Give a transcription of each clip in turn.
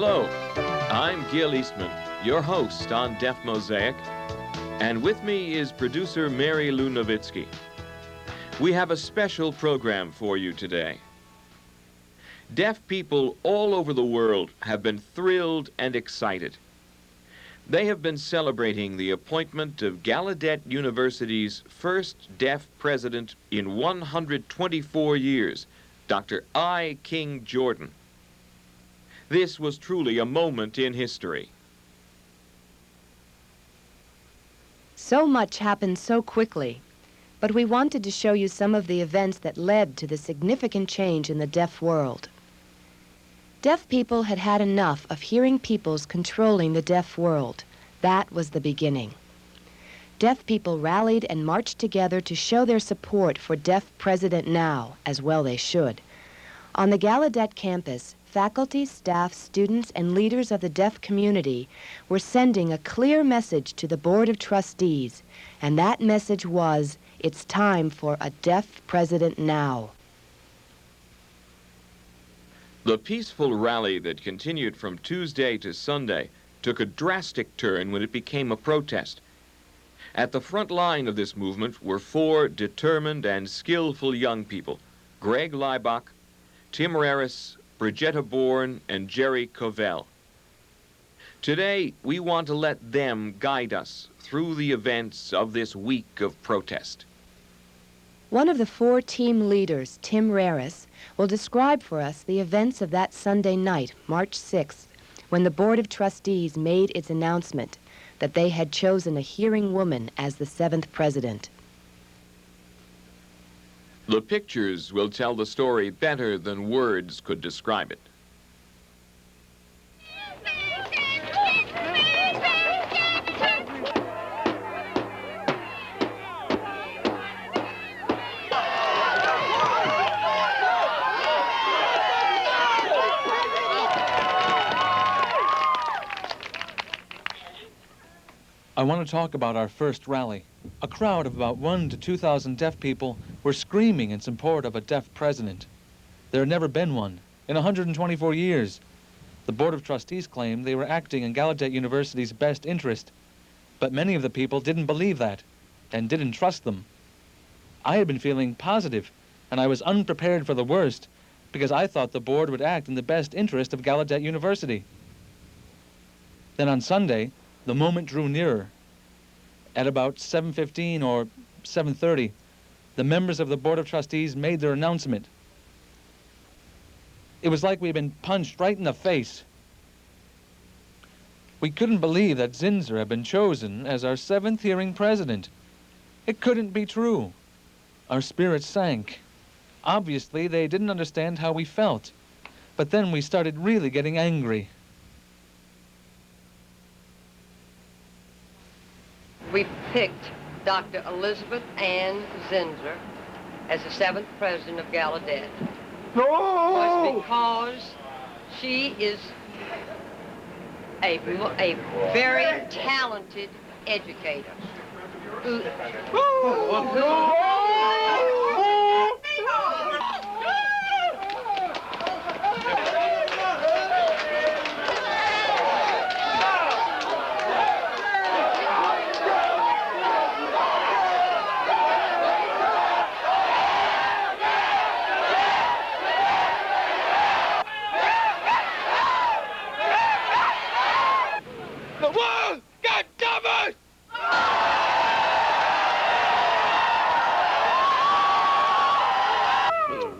Hello, I'm Gil Eastman, your host on Deaf Mosaic, and with me is producer Mary Lou Novitsky. We have a special program for you today. Deaf people all over the world have been thrilled and excited. They have been celebrating the appointment of Gallaudet University's first deaf president in 124 years, Dr. I. King Jordan. This was truly a moment in history. So much happened so quickly, but we wanted to show you some of the events that led to the significant change in the deaf world. Deaf people had had enough of hearing peoples controlling the deaf world. That was the beginning. Deaf people rallied and marched together to show their support for Deaf President Now, as well they should. On the Gallaudet campus, faculty, staff, students, and leaders of the deaf community were sending a clear message to the Board of Trustees, and that message was, it's time for a Deaf President Now. The peaceful rally that continued from Tuesday to Sunday took a drastic turn when it became a protest. At the front line of this movement were four determined and skillful young people, Greg Leibach, Tim Raris, Brigitta Bourne, and Jerry Covell. Today, we want to let them guide us through the events of this week of protest. One of the four team leaders, Tim Raris, will describe for us the events of that Sunday night, March 6th, when the Board of Trustees made its announcement that they had chosen a hearing woman as the 7th president. The pictures will tell the story better than words could describe it. I want to talk about our first rally. A crowd of about 1,000 to 2,000 deaf people were screaming in support of a deaf president. There had never been one in 124 years. The Board of Trustees claimed they were acting in Gallaudet University's best interest, but many of the people didn't believe that and didn't trust them. I had been feeling positive, and I was unprepared for the worst because I thought the board would act in the best interest of Gallaudet University. Then on Sunday, the moment drew nearer. At about 7:15 or 7:30, the members of the Board of Trustees made their announcement. It was like we'd been punched right in the face. We couldn't believe that Zinzer had been chosen as our 7th hearing president. It couldn't be true. Our spirits sank. Obviously, they didn't understand how we felt. But then we started really getting angry. We picked Dr. Elizabeth Ann Zinzer as the 7th president of Gallaudet. No! Was because she is a very talented educator.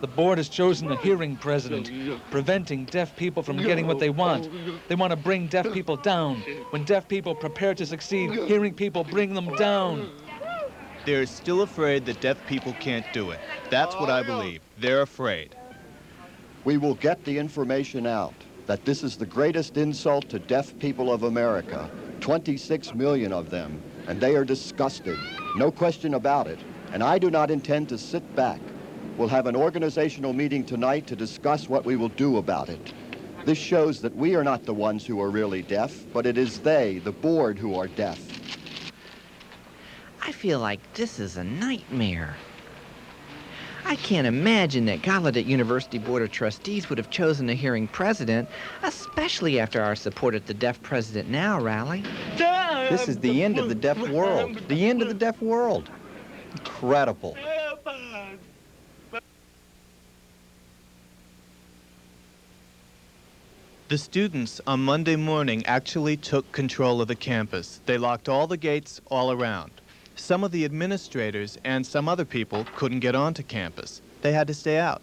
The board has chosen a hearing president, preventing deaf people from getting what they want. They want to bring deaf people down. When deaf people prepare to succeed, hearing people bring them down. They're still afraid that deaf people can't do it. That's what I believe. They're afraid. We will get the information out that this is the greatest insult to deaf people of America. 26 million of them, and they are disgusted. No question about it. And I do not intend to sit back. We'll have an organizational meeting tonight to discuss what we will do about it. This shows that we are not the ones who are really deaf, but it is they, the board, who are deaf. I feel like this is a nightmare. I I can't imagine that Gallaudet University Board of Trustees would have chosen a hearing president, especially after our support at the Deaf President Now rally. This is the end of the deaf world. The end of the deaf world. Incredible. The students on Monday morning actually took control of the campus. They locked all the gates all around. Some of the administrators and some other people couldn't get onto campus. They had to stay out.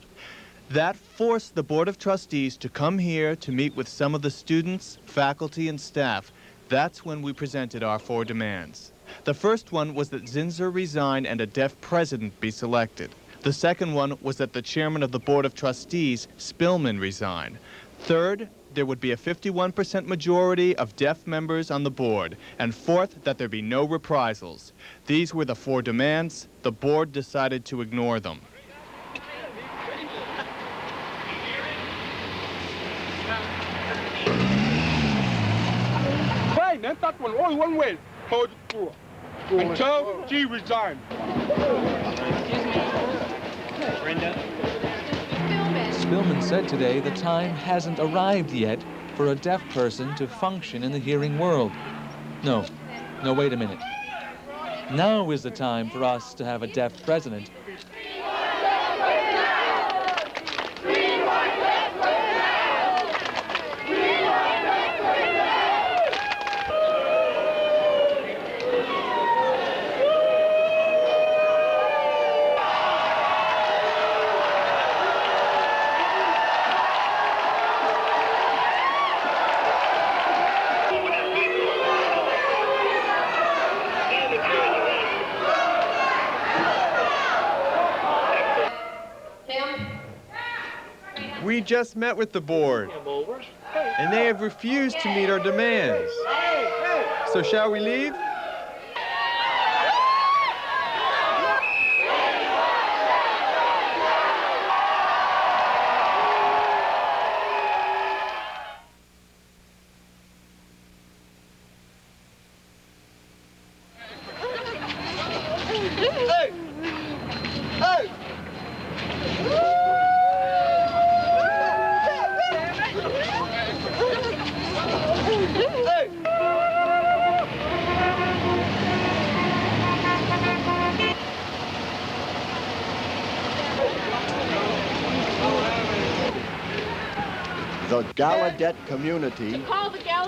That forced the Board of Trustees to come here to meet with some of the students, faculty, and staff. That's when we presented our 4 demands. The first one was that Zinsser resign and a deaf president be selected. The second one was that the chairman of the Board of Trustees, Spillman, resign. Third, there would be a 51% majority of deaf members on the board. And fourth, that there be no reprisals. These were the 4 demands. The board decided to ignore them. Fine, and that one, only one way. Hold it through. Until she resigned. Spillman said today the time hasn't arrived yet for a deaf person to function in the hearing world. No, wait a minute. Now is the time for us to have a deaf president. We just met with the board, and they have refused to meet our demands. So shall we leave? The Gallaudet community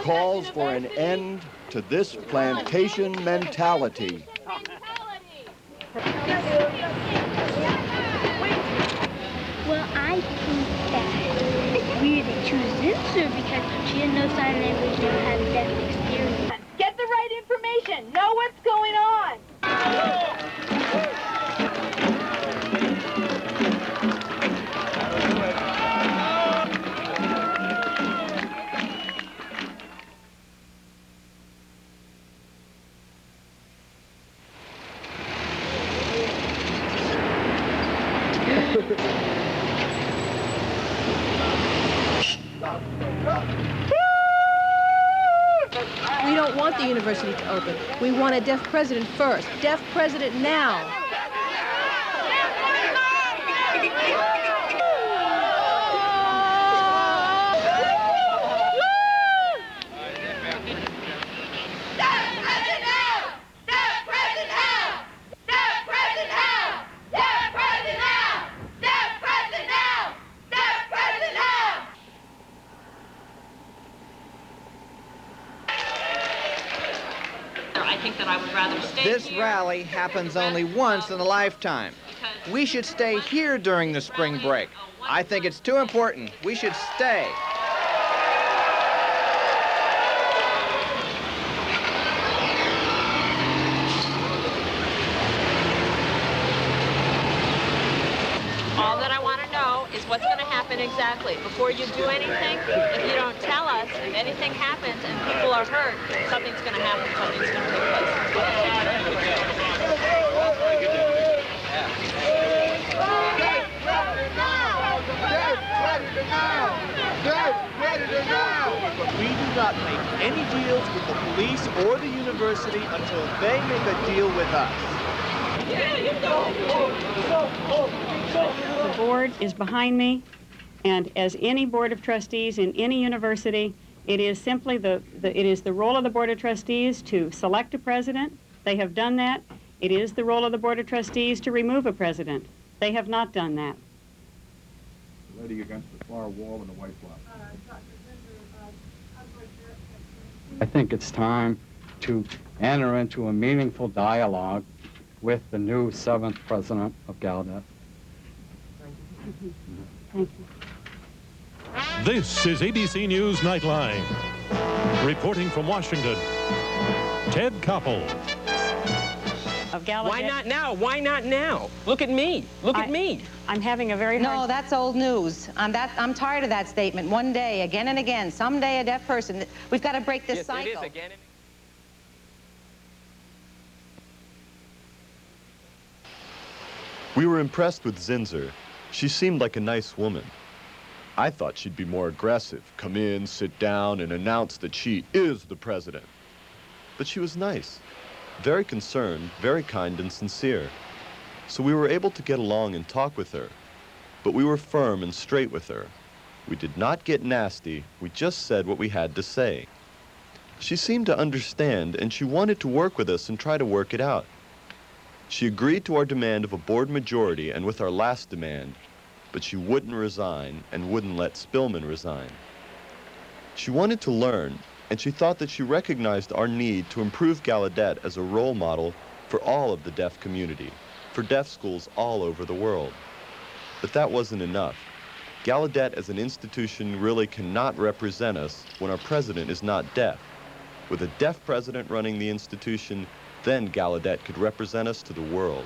calls for an end to this plantation mentality. Well, I think that it's weird to choose Zinsser because she had no sign language, never had a deaf experience. Get the right information. Know what's going on. We don't want the university to open. We want a deaf president first. Deaf president now. This rally happens only once in a lifetime. We should stay here during the spring break. I think it's too important. We should stay. All that I want to know is what's going to happen exactly. Before you do anything, if you don't tell us, if anything happens and people are hurt, something's going to happen, something's going to take place. We do not make any deals with the police or the university until they make a deal with us. Yeah, you go. The board is behind me, and as any board of trustees in any university, it is simply the role of the board of trustees to select a president. They have done that. It is the role of the board of trustees to remove a president. They have not done that. The lady against the far wall in the white blouse. I think it's time to enter into a meaningful dialogue with the new 7th president of Gallaudet. Thank you. This is ABC News Nightline. Reporting from Washington, Ted Koppel. Of Gallaudet. Why not now? Why not now? Look at me. Look at me. I'm having a very hard... No, that's old news. I'm tired of that statement. One day, again and again, someday a deaf person. We've got to break this cycle. It is again. We were impressed with Zinser. She seemed like a nice woman. I thought she'd be more aggressive, come in, sit down, and announce that she is the president. But she was nice, very concerned, very kind and sincere. So we were able to get along and talk with her. But we were firm and straight with her. We did not get nasty, we just said what we had to say. She seemed to understand, and she wanted to work with us and try to work it out. She agreed to our demand of a board majority and with our last demand, but she wouldn't resign and wouldn't let Spillman resign. She wanted to learn, and she thought that she recognized our need to improve Gallaudet as a role model for all of the deaf community, for deaf schools all over the world. But that wasn't enough. Gallaudet as an institution really cannot represent us when our president is not deaf. With a deaf president running the institution, then Gallaudet could represent us to the world.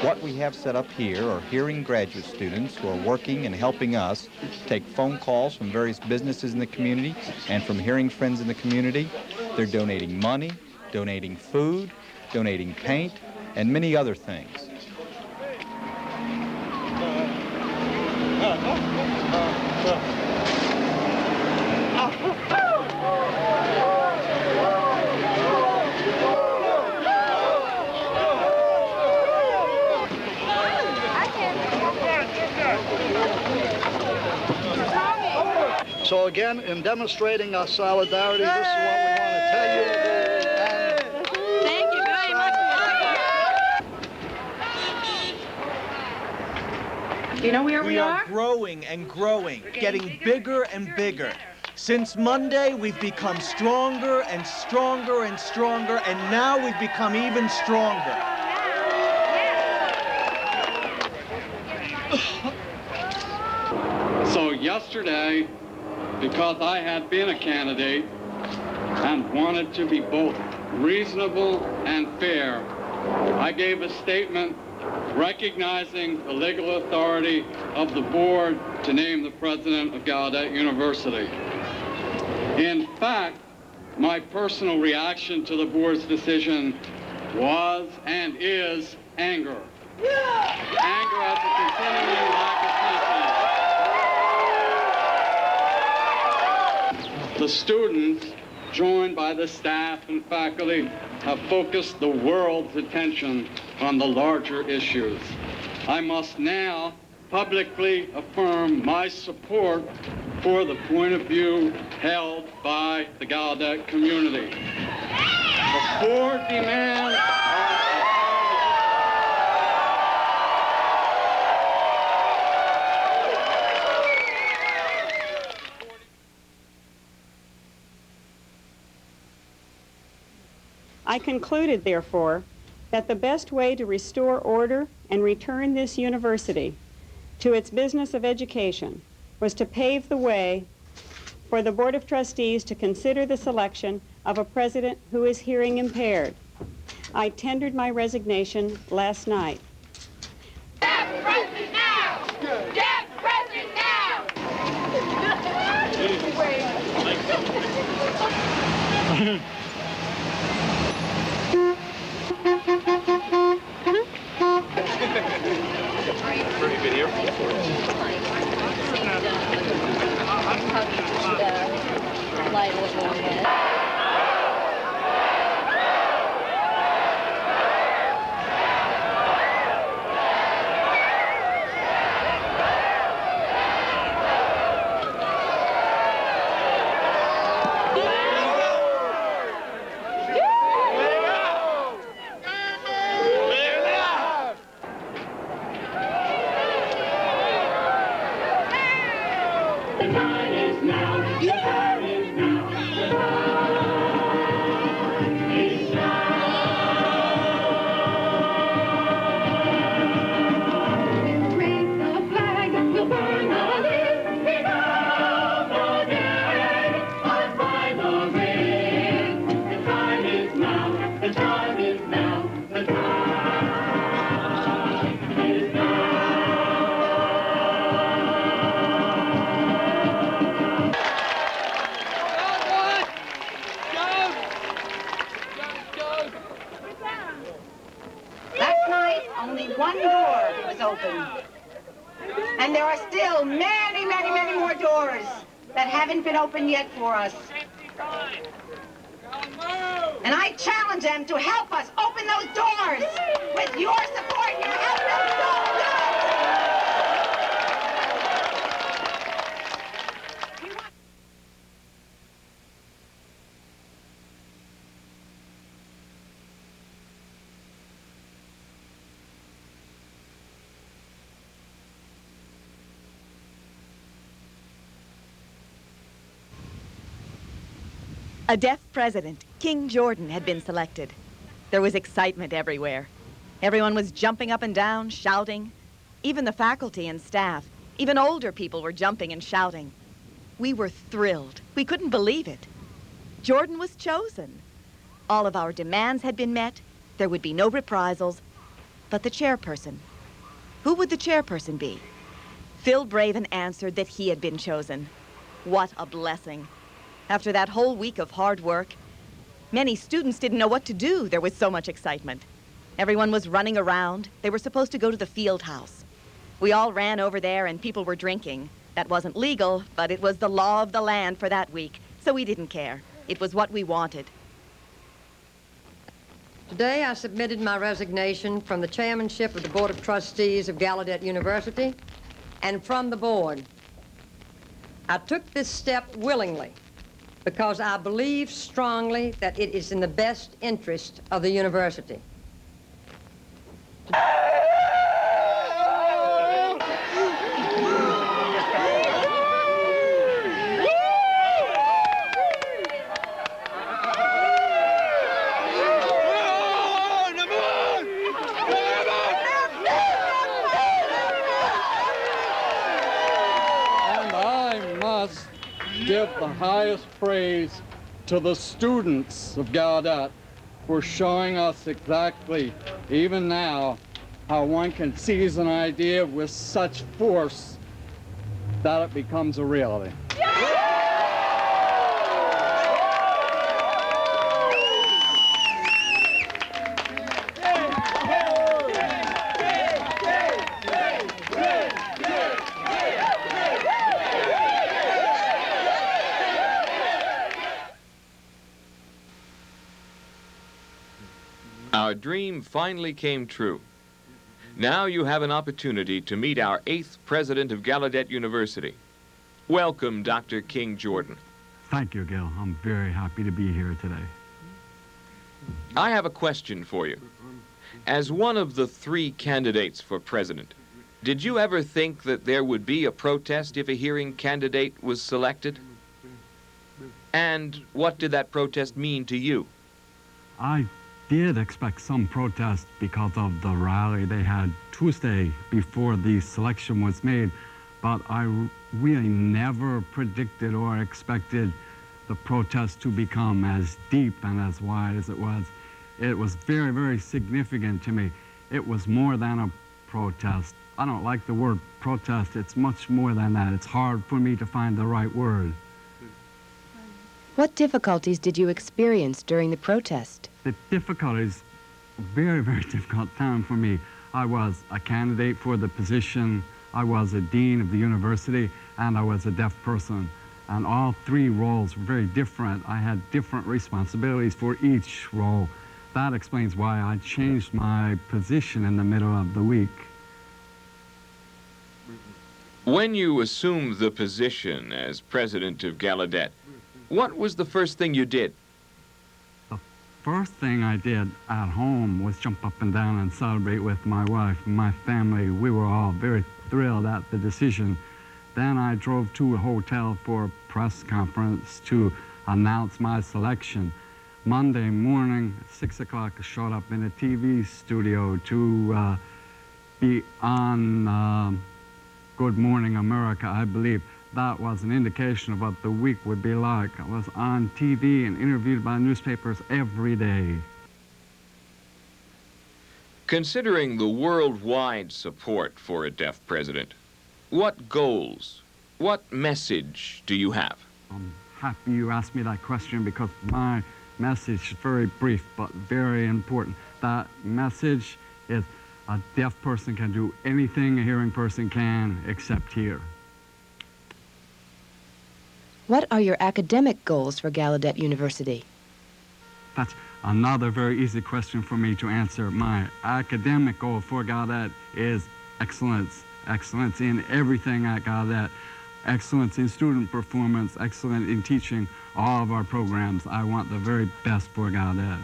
What we have set up here are hearing graduate students who are working and helping us take phone calls from various businesses in the community and from hearing friends in the community. They're donating money, donating food, donating paint, and many other things. So again, in demonstrating our solidarity, this is what we want to tell you. Thank you very much. Do you know where we are? Growing and growing, getting bigger and bigger. Since Monday, we've become stronger and stronger and stronger, and now we've become even stronger. So yesterday, because I had been a candidate and wanted to be both reasonable and fair, I gave a statement recognizing the legal authority of the board to name the president of Gallaudet University. In fact, my personal reaction to the board's decision was and is anger. Anger at the continuing lack of teaching. The students, joined by the staff and faculty, have focused the world's attention on the larger issues. I must now publicly affirm my support for the point of view held by the Gallaudet community. The board demands I concluded, therefore, that the best way to restore order and return this university to its business of education was to pave the way for the Board of Trustees to consider the selection of a president who is hearing impaired. I tendered my resignation last night. Deaf president now! Deaf president now! Pretty video. Light a little bit. Last night, only one door was open. And there are still many, many, many more doors that haven't been opened yet for us. And I challenge them to help us open those doors. With your support, you help them so good. A deaf president, King Jordan, had been selected. There was excitement everywhere. Everyone was jumping up and down, shouting. Even the faculty and staff, even older people were jumping and shouting. We were thrilled. We couldn't believe it. Jordan was chosen. All of our demands had been met. There would be no reprisals. But the chairperson, who would the chairperson be? Phil Braven answered that he had been chosen. What a blessing. After that whole week of hard work, many students didn't know what to do. There was so much excitement. Everyone was running around. They were supposed to go to the field house. We all ran over there and people were drinking. That wasn't legal, but it was the law of the land for that week, so we didn't care. It was what we wanted. Today I submitted my resignation from the chairmanship of the Board of Trustees of Gallaudet University and from the board. I took this step willingly because I believe strongly that it is in the best interest of the university. Give the highest praise to the students of Gallaudet for showing us exactly, even now, how one can seize an idea with such force that it becomes a reality. Our dream finally came true. Now you have an opportunity to meet our 8th president of Gallaudet University. Welcome, Dr. King Jordan. Thank you, Gil. I'm very happy to be here today. I have a question for you. As one of the 3 candidates for president, did you ever think that there would be a protest if a hearing candidate was selected? And what did that protest mean to you? I did expect some protest because of the rally they had Tuesday before the selection was made, but I really never predicted or expected the protest to become as deep and as wide as it was. it was very, very significant to me. It was more than a protest. I don't like the word protest. It's much more than that. It's hard for me to find the right word. What difficulties did you experience during the protest? The difficulties, very, very difficult time for me. I was a candidate for the position, I was a dean of the university, and I was a deaf person. And all three roles were very different. I had different responsibilities for each role. That explains why I changed my position in the middle of the week. When you assumed the position as president of Gallaudet, what was the first thing you did? The first thing I did at home was jump up and down and celebrate with my wife and my family. We were all very thrilled at the decision. Then I drove to a hotel for a press conference to announce my selection. Monday morning at 6 o'clock, I showed up in a TV studio to be on Good Morning America, I believe. That was an indication of what the week would be like. I was on TV and interviewed by newspapers every day. Considering the worldwide support for a deaf president, what goals, what message do you have? I'm happy you asked me that question because my message is very brief but very important. That message is a deaf person can do anything a hearing person can except hear. What are your academic goals for Gallaudet University? That's another very easy question for me to answer. My academic goal for Gallaudet is excellence. Excellence in everything at Gallaudet. Excellence in student performance, excellence in teaching all of our programs. I want the very best for Gallaudet.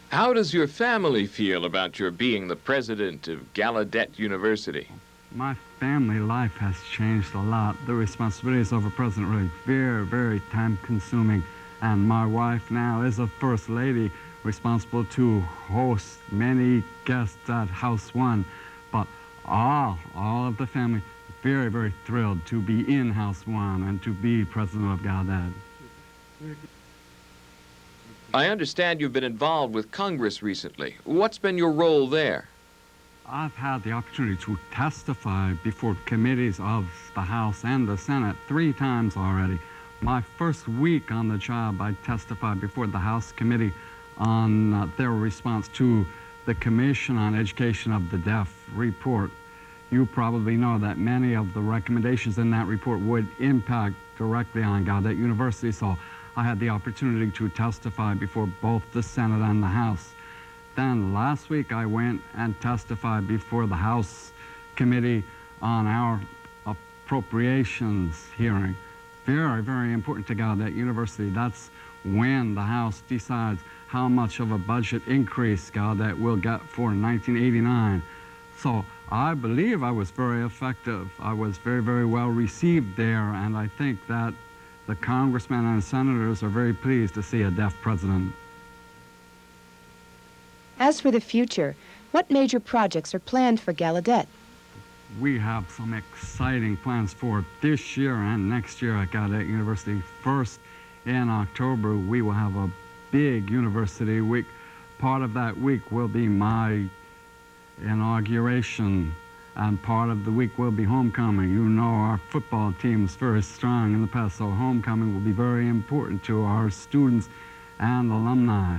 How does your family feel about your being the president of Gallaudet University? My family life has changed a lot. The responsibilities of a president are really very, very time-consuming. And my wife now is a first lady responsible to host many guests at House 1. But all of the family very, very thrilled to be in House 1 and to be president of Gallaudet. I understand you've been involved with Congress recently. What's been your role there? I've had the opportunity to testify before committees of the House and the Senate 3 times already. My first week on the job, I testified before the House Committee on their response to the Commission on Education of the Deaf report. You probably know that many of the recommendations in that report would impact directly on Gallaudet University, so I had the opportunity to testify before both the Senate and the House. Then last week I went and testified before the House Committee on our appropriations hearing. Very, very important to Gallaudet University. That's when the House decides how much of a budget increase Gallaudet will get for 1989. So I believe I was very effective. I was very, very well received there, and I think that the congressmen and senators are very pleased to see a deaf president. As for the future, what major projects are planned for Gallaudet? We have some exciting plans for this year and next year at Gallaudet University. First, in October, we will have a big university week. Part of that week will be my inauguration, and part of the week will be homecoming. You know our football team is very strong in the past, so homecoming will be very important to our students and alumni.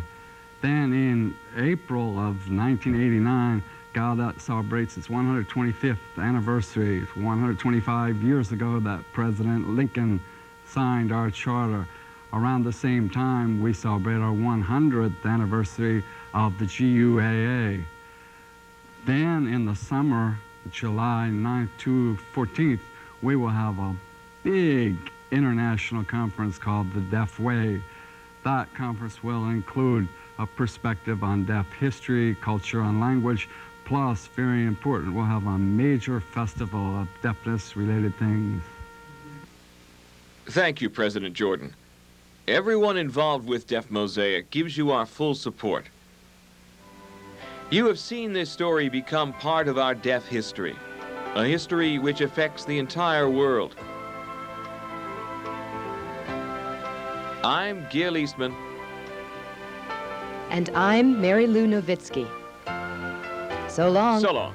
Then in April of 1989, Gallaudet celebrates its 125th anniversary. It's 125 years ago that President Lincoln signed our charter. Around the same time, we celebrate our 100th anniversary of the GUAA. Then in the summer, July 9th to 14th, we will have a big international conference called the Deaf Way. That conference will include a perspective on deaf history, culture, and language. Plus, very important, we'll have a major festival of deafness-related things. Thank you, President Jordan. Everyone involved with Deaf Mosaic gives you our full support. You have seen this story become part of our deaf history, a history which affects the entire world. I'm Gil Eastman. And I'm Mary Lou Novitsky. So long. So long.